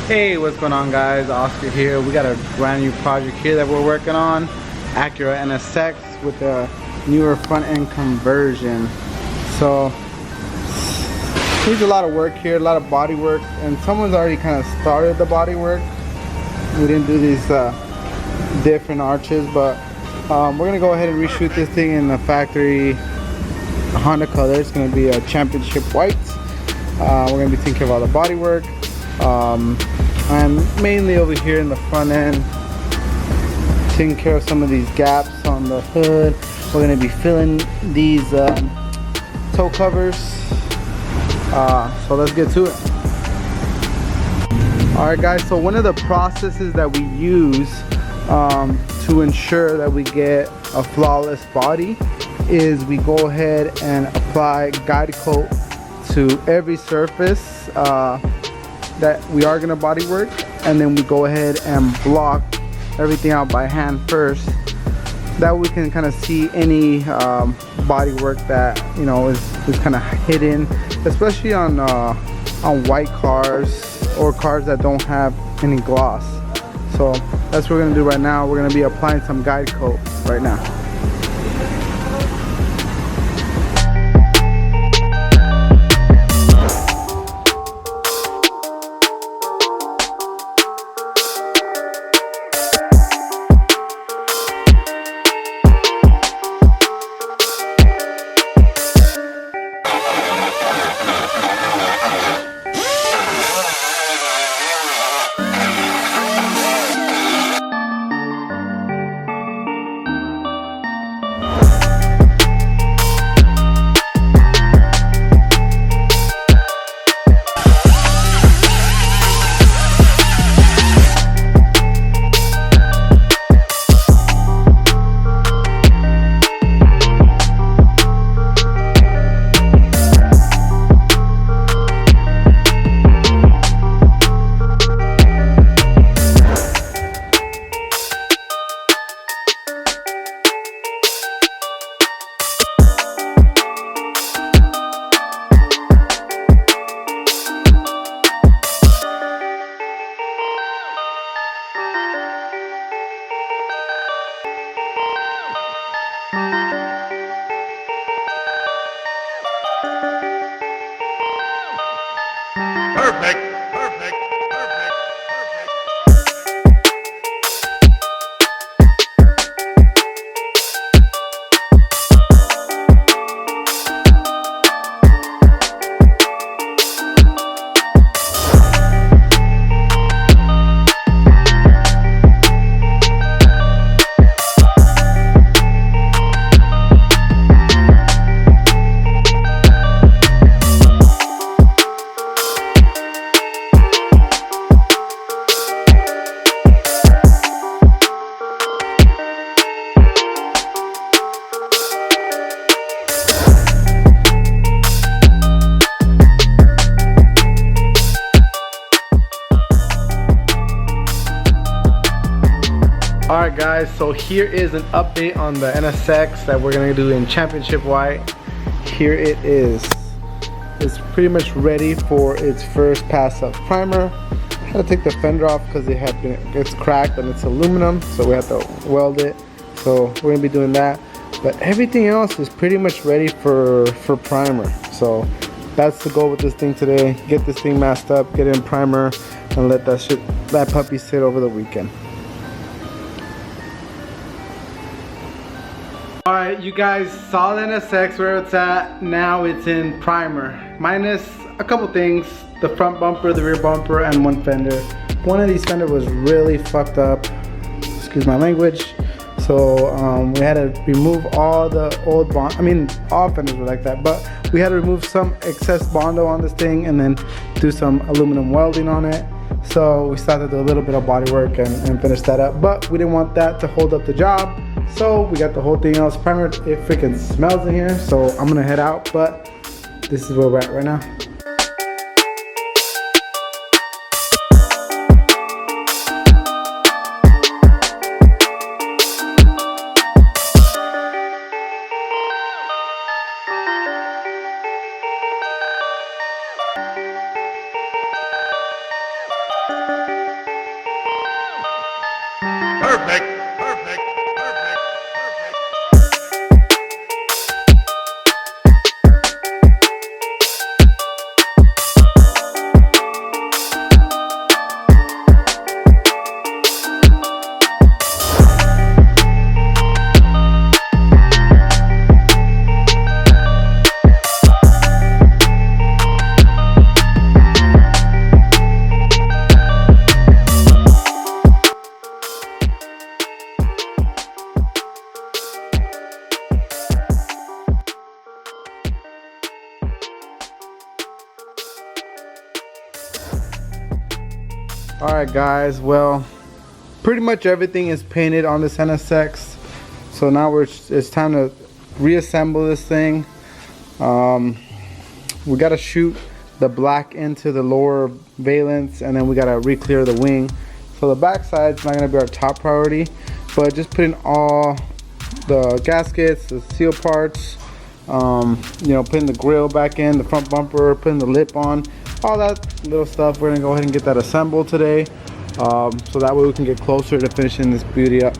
Hey, what's going on, guys? Oscar here. We got a brand new project here that we're working on. Acura NSX with a newer front end conversion. So needs a lot of work here, a lot of body work, and someone's already kind of started the body work. We didn't do these different arches, but we're gonna go ahead and reshoot this thing in the factory Honda color. It's gonna be a championship white. We're gonna be taking about the body work. I'm mainly over here in the front end taking care of some of these gaps on the hood. We're going to be filling these toe covers, so let's get to it. Alright guys, so one of the processes that we use to ensure that we get a flawless body is we go ahead and apply guide coat to every surface that we are going to body work, and then we go ahead and block everything out by hand first. That way we can kind of see any body work that, you know, is kind of hidden, especially on white cars or cars that don't have any gloss. So that's what we're going to do right now. We're going to be applying some guide coat right now. Alright guys, so here is an update on the NSX that we're going to do in championship white. Here it is. It's pretty much ready for its first pass of primer. I had to take the fender off because it's cracked and it's aluminum, so we have to weld it. So we're going to be doing that. But everything else is pretty much ready for primer. So that's the goal with this thing today. Get this thing masked up, get it in primer, and let that puppy sit over the weekend. Alright, you guys saw the NSX where it's at. Now it's in primer. Minus a couple things. The front bumper, the rear bumper, and one fender. One of these fenders was really fucked up. Excuse my language. So we had to remove all the old bond. I mean, all fenders were like that. But we had to remove some excess Bondo on this thing and then do some aluminum welding on it. So we started to do a little bit of body work and finish that up. But we didn't want that to hold up the job. So we got the whole thing else primered. It freaking smells in here, so I'm gonna head out, but this is where we're at right now. Alright guys, well, pretty much everything is painted on this NSX. So now it's time to reassemble this thing. We gotta shoot the black into the lower valence, and then we gotta re-clear the wing. So the back side's not gonna be our top priority, but just putting all the gaskets, the seal parts, you know, putting the grill back in, the front bumper, putting the lip on, all that little stuff. We're gonna go ahead and get that assembled today, so that way we can get closer to finishing this beauty up.